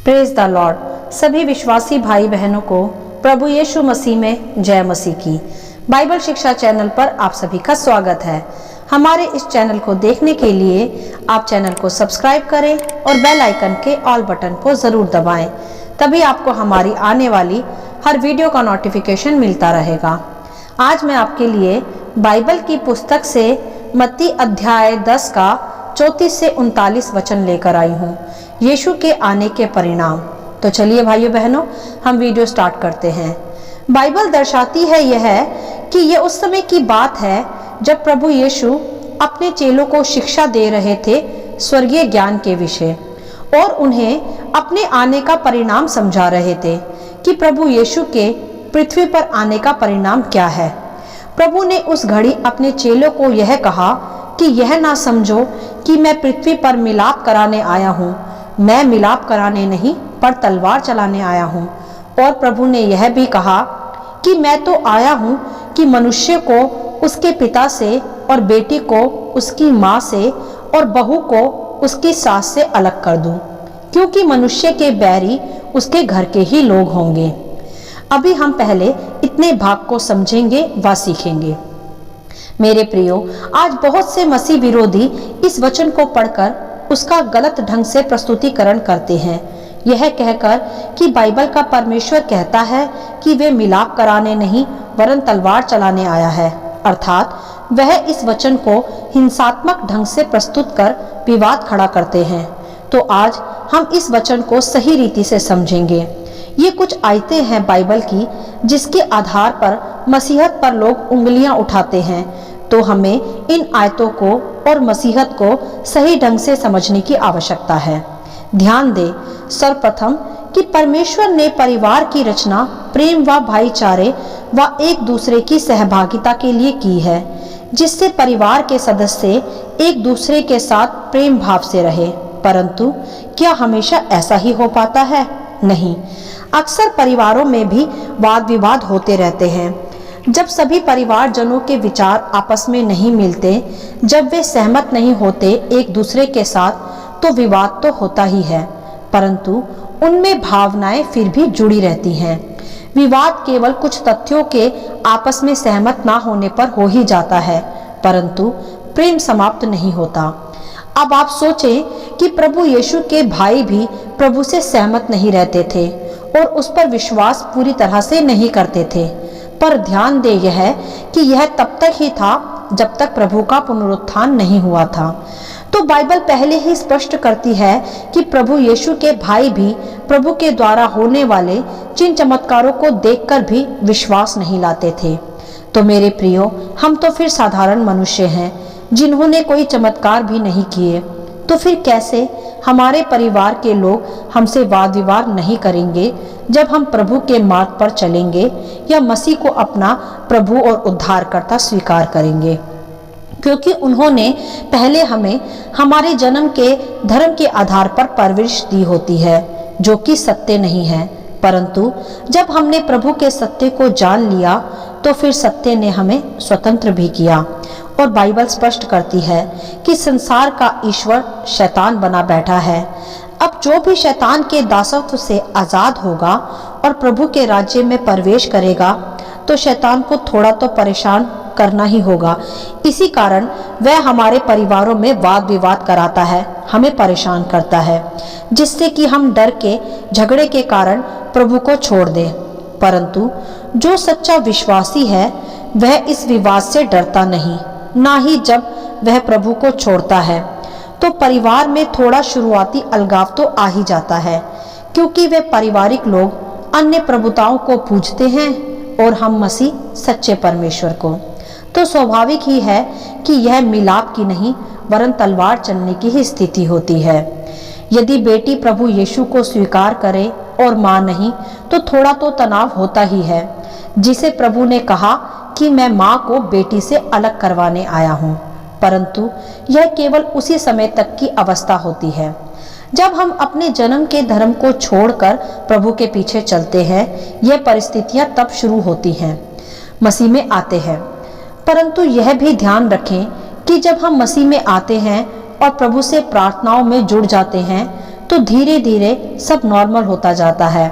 Praise the Lord. सभी विश्वासी भाई बहनों को प्रभु यीशु मसीह में जय मसीह की। बाइबल शिक्षा चैनल पर आप सभी का स्वागत है। हमारे इस चैनल को देखने के लिए आप चैनल को सब्सक्राइब करें और बेल आइकन के ऑल बटन को जरूर दबाएं, तभी आपको हमारी आने वाली हर वीडियो का नोटिफिकेशन मिलता रहेगा। आज मैं आपके लिए बाइबल की पुस्तक से मत्ती अध्याय 10 का 34 से 39 वचन लेकर आई हूँ, यीशु के आने के परिणाम। तो चलिए भाइयों बहनों, हम वीडियो स्टार्ट करते हैं। बाइबल दर्शाती है यह कि यह उस समय की बात है जब प्रभु यीशु अपने चेलों को शिक्षा दे रहे थे स्वर्गीय ज्ञान के विषय, और उन्हें अपने आने का परिणाम समझा रहे थे कि प्रभु यीशु के पृथ्वी पर आने का परिणाम क्या है। प्रभु ने उस घड़ी अपने चेलों को यह कहा कि यह ना समझो कि मैं पृथ्वी पर मिलाप कराने आया हूँ। मैं मिलाप कराने नहीं पर तलवार चलाने आया हूँ। और प्रभु ने यह भी कहा कि मैं तो आया हूँ कि मनुष्य को उसके पिता से और बेटी को उसकी माँ से और बहू को उसकी सास से अलग कर दूँ, क्योंकि मनुष्य के बैरी उसके घर के ही लोग होंगे। अभी हम पहले इतने भाग को समझेंगे व सीखेंगे। मेरे प्रियो, आज बहुत से मसीह विरोधी इस वचन को पढ़कर उसका गलत ढंग से प्रस्तुतिकरण करते हैं, यह कहकर कि बाइबल का परमेश्वर कहता है कि वे मिलाप कराने नहीं वरन तलवार चलाने आया है। अर्थात वह इस वचन को हिंसात्मक ढंग से प्रस्तुत कर विवाद खड़ा करते हैं। तो आज हम इस वचन को सही रीति से समझेंगे। ये कुछ आयतें हैं बाइबल की जिसके आधार पर मसीहत पर लोग उंगलियां उठाते हैं। तो हमें इन आयतों को और मसीहत को सही ढंग से समझने की आवश्यकता है। ध्यान दें, सर्वप्रथम कि परमेश्वर ने परिवार की रचना प्रेम व भाईचारे व एक दूसरे की सहभागिता के लिए की है, जिससे परिवार के सदस्य एक दूसरे के साथ प्रेम भाव से रहे। परंतु क्या हमेशा ऐसा ही हो पाता है? नहीं। अक्सर परिवारों में भी वाद विवाद होते रहते हैं। जब सभी परिवारजनों के विचार आपस में नहीं मिलते, जब वे सहमत नहीं होते एक दूसरे के साथ, तो विवाद तो होता ही है, परंतु उनमें भावनाएं फिर भी जुड़ी रहती हैं। विवाद केवल कुछ तथ्यों के आपस में सहमत ना होने पर हो ही जाता है, परंतु प्रेम समाप्त नहीं होता। अब आप सोचें कि प्रभु यीशु के भाई भी प्रभु से सहमत नहीं रहते थे और उस पर विश्वास पूरी तरह से नहीं करते थे, पर ध्यान दे यह कि यह तब तक ही था जब तक प्रभु का पुनरुत्थान नहीं हुआ था। तो बाइबल पहले ही स्पष्ट करती है कि प्रभु यीशु के भाई भी प्रभु के द्वारा होने वाले चिन्ह चमत्कारों को देखकर भी विश्वास नहीं लाते थे। तो मेरे प्रियो, हम तो फिर साधारण मनुष्य हैं जिन्होंने कोई चमत्कार भी नहीं किए, तो फिर कैसे हमारे परिवार के लोग हमसे वाद विवाद नहीं करेंगे जब हम प्रभु के मार्ग पर चलेंगे या मसीह को अपना प्रभु और उद्धारकर्ता स्वीकार करेंगे, क्योंकि उन्होंने पहले हमें हमारे जन्म के धर्म के आधार पर परवरिश दी होती है, जो कि सत्य नहीं है। परंतु जब हमने प्रभु के सत्य को जान लिया तो फिर सत्य ने हमें स्वतंत्र भी किया। और बाइबल स्पष्ट करती है कि संसार का ईश्वर शैतान बना बैठा है। अब जो भी शैतान के दासत्व से आजाद होगा और प्रभु के राज्य में प्रवेश करेगा, तो शैतान को थोड़ा तो परेशान करना ही होगा। इसी कारण वह हमारे परिवारों में वाद विवाद कराता है, हमें परेशान करता है, जिससे कि हम डर के झगड़े के कारण प्रभु को छोड़ दें। परंतु जो सच्चा विश्वासी है वह इस विवाद से डरता नहीं, ना ही जब वह प्रभु को छोड़ता है। तो परिवार में थोड़ा शुरुआती अलगाव तो आ ही जाता है, क्योंकि वे पारिवारिक लोग अन्य प्रभुताओं को पूजते हैं और हम मसीह सच्चे परमेश्वर को। तो स्वाभाविक ही है कि यह मिलाप की नहीं वरन तलवार चलने की ही स्थिति होती है। यदि बेटी प्रभु यीशु को स्वीकार करे और माँ नहीं, तो थोड़ा तो तनाव होता ही है, जिसे प्रभु ने कहा कि मैं माँ को बेटी से अलग करवाने आया हूँ। परंतु यह केवल उसी समय तक की अवस्था होती है जब हम अपने जन्म के धर्म को छोड़कर प्रभु के पीछे चलते हैं। यह परिस्थितियां तब शुरू होती हैं, मसीह में आते हैं। परंतु यह भी ध्यान रखें कि जब हम मसीह में आते हैं और प्रभु से प्रार्थनाओं में जुड़ जाते हैं, तो धीरे धीरे सब नॉर्मल होता जाता है।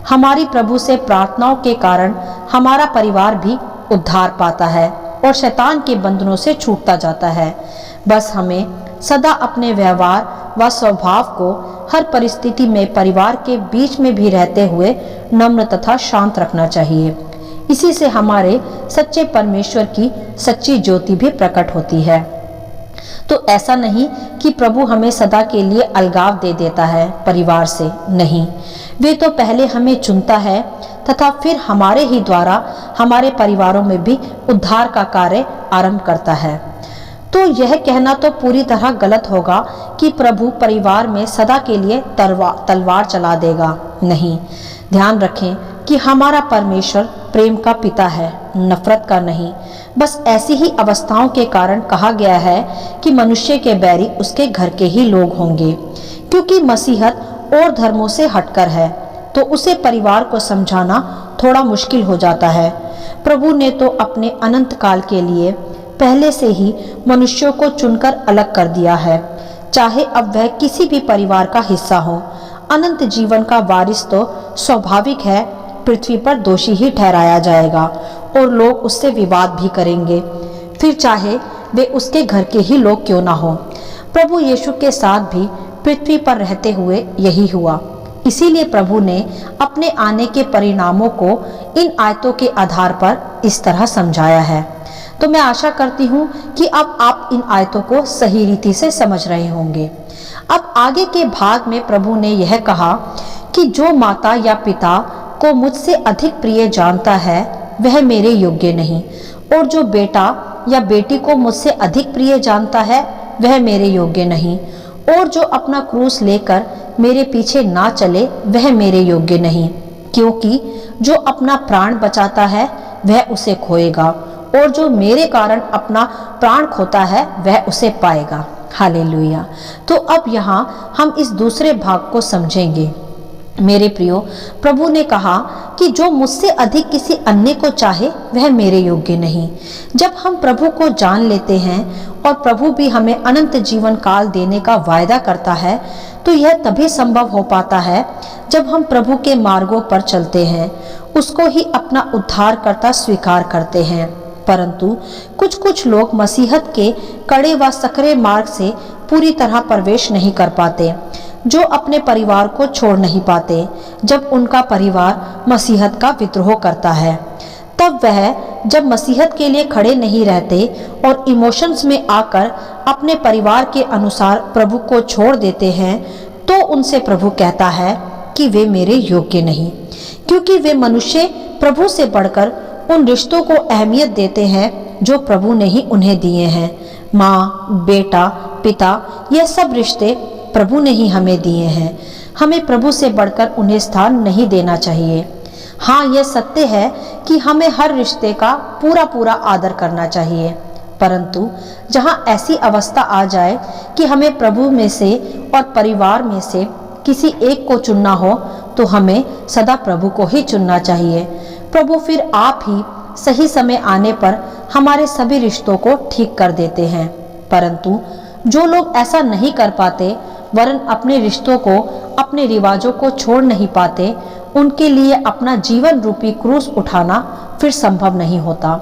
हमारी प्रभु से प्रार्थनाओं के कारण हमारा परिवार भी उद्धार पाता है और शैतान के बंधनों से छूटता जाता है। बस हमें सदा अपने व्यवहार व स्वभाव को हर परिस्थिति में परिवार के बीच में भी रहते हुए नम्र तथा शांत रखना चाहिए। इसी से हमारे सच्चे परमेश्वर की सच्ची ज्योति भी प्रकट होती है। तो ऐसा नहीं कि प्रभु हमें सदा के लिए अलगाव दे देता है परिवार से, नहीं, वे तो पहले हमें चुनता है तथा फिर हमारे ही द्वारा हमारे परिवारों में भी उद्धार का कार्य आरंभ करता है। तो यह कहना तो पूरी तरह गलत होगा कि प्रभु परिवार में सदा के लिए तलवार चला देगा, नहीं। ध्यान रखें कि हमारा परमेश्वर प्रेम का पिता है, नफरत का नहीं। बस ऐसी ही अवस्थाओं के कारण कहा गया है कि मनुष्य के बैरी उसके घर के ही लोग होंगे। क्योंकि मसीहत और धर्मों से हटकर है तो उसे परिवार को समझाना थोड़ा मुश्किल हो जाता है। प्रभु ने तो अपने अनंत काल के लिए पहले से ही मनुष्यों को चुनकर अलग कर दिया है, चाहे अब वह किसी भी परिवार का हिस्सा हो। अनंत जीवन का वारिस तो स्वाभाविक है पृथ्वी पर दोषी ही ठहराया जाएगा और लोग उससे विवाद भी करेंगे, फिर चाहे वे उसके घर के ही लोग क्यों ना हो। प्रभु यीशु के साथ भी पृथ्वी पर रहते हुए यही हुआ। इसीलिए प्रभु ने अपने आने के परिणामों को इन आयतों के आधार पर इस तरह समझाया है। तो मैं आशा करती हूँ कि अब आप इन आयतों को सही रीति से समझ रहे होंगे। अब आगे के भाग में प्रभु ने यह कहा कि जो माता या पिता को मुझसे अधिक प्रिय जानता है वह मेरे योग्य नहीं, और जो बेटा या बेटी को मुझसे अधिक प्रिय जानता है वह मेरे योग्य नहीं, और जो अपना क्रूस लेकर मेरे पीछे ना चले वह मेरे योग्य नहीं। क्योंकि जो अपना प्राण बचाता है वह उसे खोएगा, और जो मेरे कारण अपना प्राण खोता है वह उसे पाएगा। हालेलुया। तो अब यहाँ हम इस दूसरे भाग को समझेंगे। मेरे प्रियो, प्रभु ने कहा कि जो मुझसे अधिक किसी अन्य को चाहे वह मेरे योग्य नहीं। जब हम प्रभु को जान लेते हैं और प्रभु भी हमें अनंत जीवन काल देने का वायदा करता है, तो यह तभी संभव हो पाता है जब हम प्रभु के मार्गों पर चलते हैं, उसको ही अपना उद्धारकर्ता स्वीकार करते हैं। परंतु कुछ लोग मसीहत के कड़े व सकरे मार्ग से पूरी तरह प्रवेश नहीं कर पाते, जो अपने परिवार को छोड़ नहीं पाते। जब उनका परिवार मसीहत का विद्रोह करता है, तब वह जब मसीहत के लिए खड़े नहीं रहते और इमोशंस में आकर अपने परिवार के अनुसार प्रभु को छोड़ देते हैं, तो उनसे प्रभु कहता है कि वे मेरे योग्य नहीं। क्योंकि वे मनुष्य प्रभु से बढ़कर उन रिश्तों को अहमियत देते हैं जो प्रभु ने ही उन्हें दिए हैं। माँ, बेटा, पिता, यह सब रिश्ते प्रभु ने ही हमें दिए हैं। हमें प्रभु से बढ़कर उन्हें स्थान नहीं देना चाहिए। हाँ, यह सत्य है कि हमें हर रिश्ते का पूरा आदर करना चाहिए, परंतु जहाँ ऐसी अवस्था आ जाए कि हमें प्रभु में से और परिवार में से किसी एक को चुनना हो, तो हमें सदा प्रभु को ही चुनना चाहिए। प्रभु फिर आप ही सही समय आने पर हमारे सभी रिश्तों को ठीक कर देते हैं। परंतु जो लोग ऐसा नहीं कर पाते, वरन अपने रिश्तों को, अपने रिवाजों को छोड़ नहीं पाते, उनके लिए अपना जीवन रूपी क्रूस उठाना फिर संभव नहीं होता।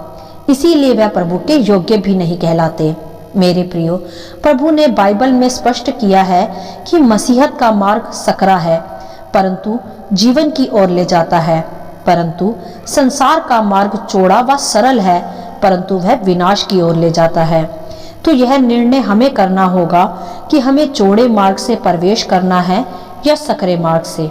इसीलिए वह प्रभु के योग्य भी नहीं कहलाते। मेरे प्रियो, प्रभु ने बाइबल में स्पष्ट किया है कि मसीहत का मार्ग सकरा है परंतु जीवन की ओर ले जाता है, परंतु संसार का मार्ग चौड़ा व सरल है परंतु वह विनाश की ओर ले जाता है। तो यह निर्णय हमें करना होगा कि हमें चौड़े मार्ग से प्रवेश करना है या सकरे मार्ग से।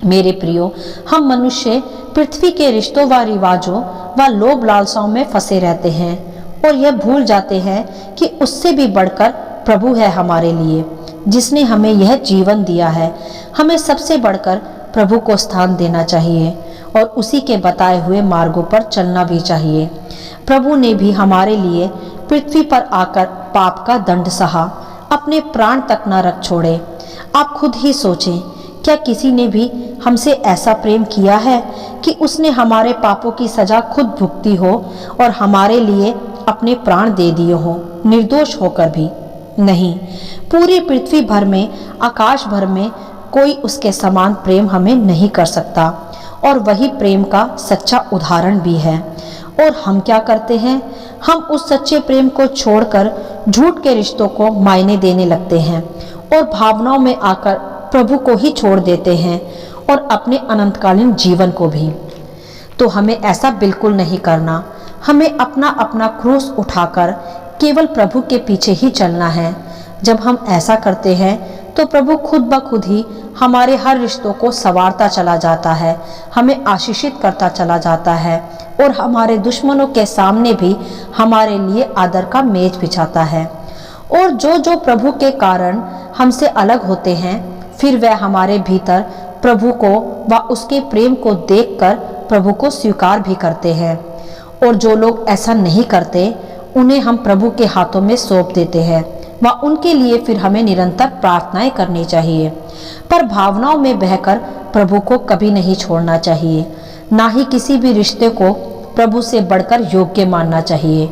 मेरे प्रियो, हम मनुष्य पृथ्वी के रिश्तों व रिवाजों व लोभ लालसाओं में फंसे रहते हैं और यह भूल जाते हैं कि उससे भी बढ़कर प्रभु है हमारे लिए, जिसने हमें यह जीवन दिया है। हमें सबसे बढ़कर प्रभु को स्थान देना चाहिए और उसी के बताए हुए मार्गों पर चलना भी चाहिए। प्रभु ने भी हमारे लिए पृथ्वी पर आकर पाप का दंड सहा, अपने प्राण तक न रख छोड़े। आप खुद ही सोचें, क्या किसी ने भी हमसे ऐसा प्रेम किया है कि उसने हमारे पापों की सजा खुद भुगती हो और हमारे लिए अपने प्राण दे दिए हो, निर्दोष होकर भी? नहीं, पूरी पृथ्वी भर में, आकाश भर में कोई उसके समान प्रेम हमें नहीं कर सकता, और वही प्रेम का सच्चा उदाहरण भी है। और हम क्या करते हैं? हम उस सच्चे प्रेम को छोड़कर झूठ के रिश्तों को मायने देने लगते हैं और भावनाओं में आकर प्रभु को ही छोड़ देते हैं और अपने अनंतकालीन जीवन को भी। तो हमें ऐसा बिल्कुल नहीं करना। हमें अपना अपना क्रूस उठाकर केवल प्रभु के पीछे ही चलना है। जब हम ऐसा करते हैं तो प्रभु खुद ब खुद ही हमारे हर रिश्तों को संवारता चला जाता है, हमें आशीषित करता चला जाता है और हमारे दुश्मनों के सामने भी हमारे लिए आदर का मेज बिछाता है। और जो प्रभु के कारण हमसे अलग होते हैं, फिर वह हमारे भीतर प्रभु को व उसके प्रेम को देखकर प्रभु को स्वीकार भी करते हैं। और जो लोग ऐसा नहीं करते, उन्हें हम प्रभु के हाथों में सौंप देते हैं व उनके लिए फिर हमें निरंतर प्रार्थनाएं करनी चाहिए। पर भावनाओं में बहकर प्रभु को कभी नहीं छोड़ना चाहिए, ना ही किसी भी रिश्ते को प्रभु से बढ़कर योग्य मानना चाहिए।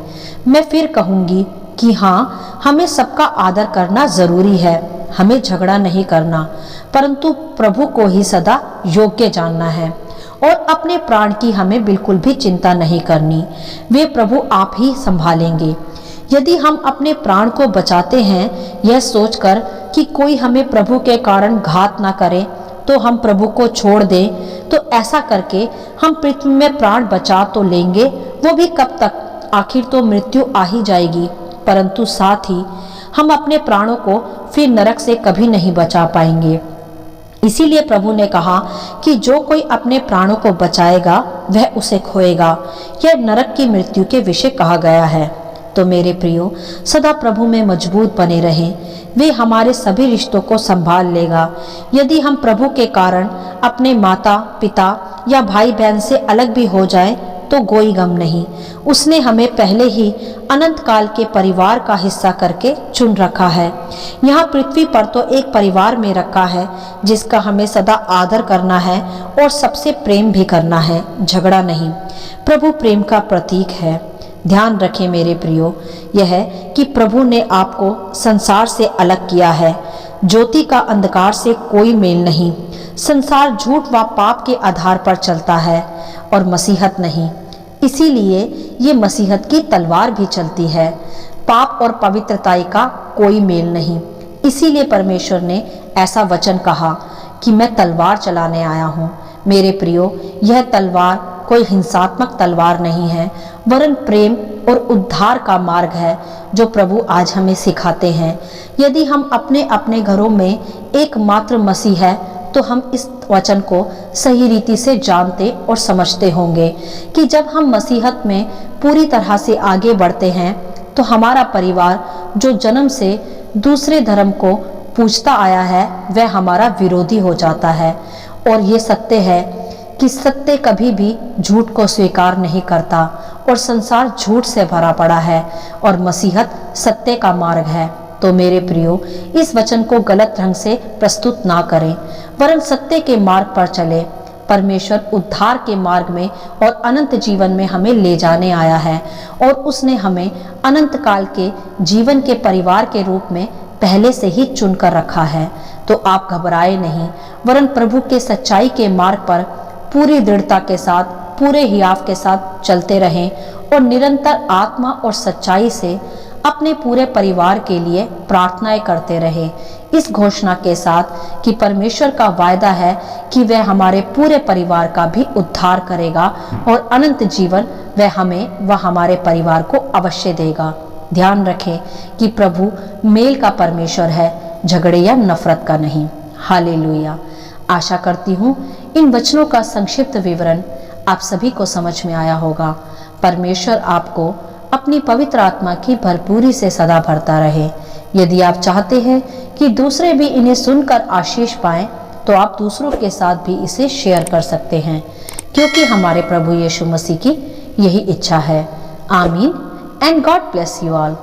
मैं फिर कहूँगी कि हाँ, हमें सबका आदर करना जरूरी है, हमें झगड़ा नहीं करना, परंतु प्रभु को ही सदा योग्य जानना है और अपने प्राण की हमें बिल्कुल भी चिंता नहीं करनी। वे प्रभु आप ही संभालेंगे। यदि हम अपने प्राण को बचाते हैं यह सोचकर कि कोई हमें प्रभु के कारण घात ना करे, तो हम प्रभु को छोड़ दें, तो ऐसा करके हम पृथ्वी में प्राण बचा तो लेंगे, वो भी कब तक? आखिर तो मृत्यु आ ही जाएगी, परंतु साथ ही हम अपने प्राणों को फिर नरक से कभी नहीं बचा पाएंगे। इसीलिए प्रभु ने कहा कि जो कोई अपने प्राणों को बचाएगा वह उसे खोएगा। यह नरक की मृत्यु के विषय कहा गया है। तो मेरे प्रियो, सदा प्रभु में मजबूत बने रहें, वे हमारे सभी रिश्तों को संभाल लेगा। यदि हम प्रभु के कारण अपने माता पिता या भाई बहन से अलग भी हो जाएं, तो कोई गम नहीं। उसने हमें पहले ही अनंत काल के परिवार का हिस्सा करके चुन रखा है। यहाँ पृथ्वी पर तो एक परिवार में रखा है जिसका हमें सदा आदर करना है और सबसे प्रेम भी करना है, झगड़ा नहीं। प्रभु प्रेम का प्रतीक है। ध्यान रखें मेरे प्रियो, यह है कि प्रभु ने आपको संसार से अलग किया है। ज्योति का अंधकार से कोई मेल नहीं। संसार झूठ व पाप के आधार पर चलता है और मसीहत नहीं। इसीलिए ये मसीहत की तलवार भी चलती है। पाप और पवित्रता का कोई मेल नहीं। इसीलिए परमेश्वर ने ऐसा वचन कहा कि मैं तलवार चलाने आया हूँ। मेरे प्रियो, यह तलवार कोई हिंसात्मक तलवार नहीं है, वरन प्रेम और उद्धार का मार्ग है जो प्रभु आज हमें सिखाते हैं। यदि हम अपने अपने घरों में एकमात्र मसीह है, तो हम इस वचन को सही रीति से जानते और समझते होंगे कि जब हम मसीहत में पूरी तरह से आगे बढ़ते हैं, तो हमारा परिवार जो जन्म से दूसरे धर्म को पूजता आया है, वह हमारा विरोधी हो जाता है। और ये सत्य है कि सत्य कभी भी झूठ को स्वीकार नहीं करता और संसार झूठ से भरा पड़ा है और मसीहत सत्य का मार्ग है। तो मेरे प्रियो, इस वचन को गलत ढंग से प्रस्तुत ना करें, वरन सत्य के मार्ग पर चले। परमेश्वर उद्धार के मार्ग में और अनंत जीवन में हमें ले जाने आया है और उसने हमें अनंत काल के जीवन के परिवार के रूप में पहले से ही चुनकर रखा है। तो आप घबराए नहीं, वरन प्रभु के सच्चाई के मार्ग पर पूरी दृढ़ता के साथ, पूरे हियाव के साथ चलते रहें और निरंतर आत्मा और सच्चाई से अपने पूरे परिवार के लिए प्रार्थनाएं करते रहे, इस घोषणा के साथ कि परमेश्वर का वायदा है कि वह हमारे पूरे परिवार का भी उद्धार करेगा और अनंत जीवन वह हमें व हमारे परिवार को अवश्य देगा। ध्यान रखें कि प्रभु मेल का परमेश्वर है, झगड़े या नफरत का नहीं। हालेलुया। आशा करती हूँ इन वचनों का संक्षिप्त विवरण आप सभी को समझ में आया होगा। परमेश्वर आपको अपनी पवित्र आत्मा की भरपूरी से सदा भरता रहे। यदि आप चाहते हैं कि दूसरे भी इन्हें सुनकर आशीष पाएं, तो आप दूसरों के साथ भी इसे शेयर कर सकते हैं, क्योंकि हमारे प्रभु यीशु मसीह की यही इच्छा है। आमीन and God bless you all.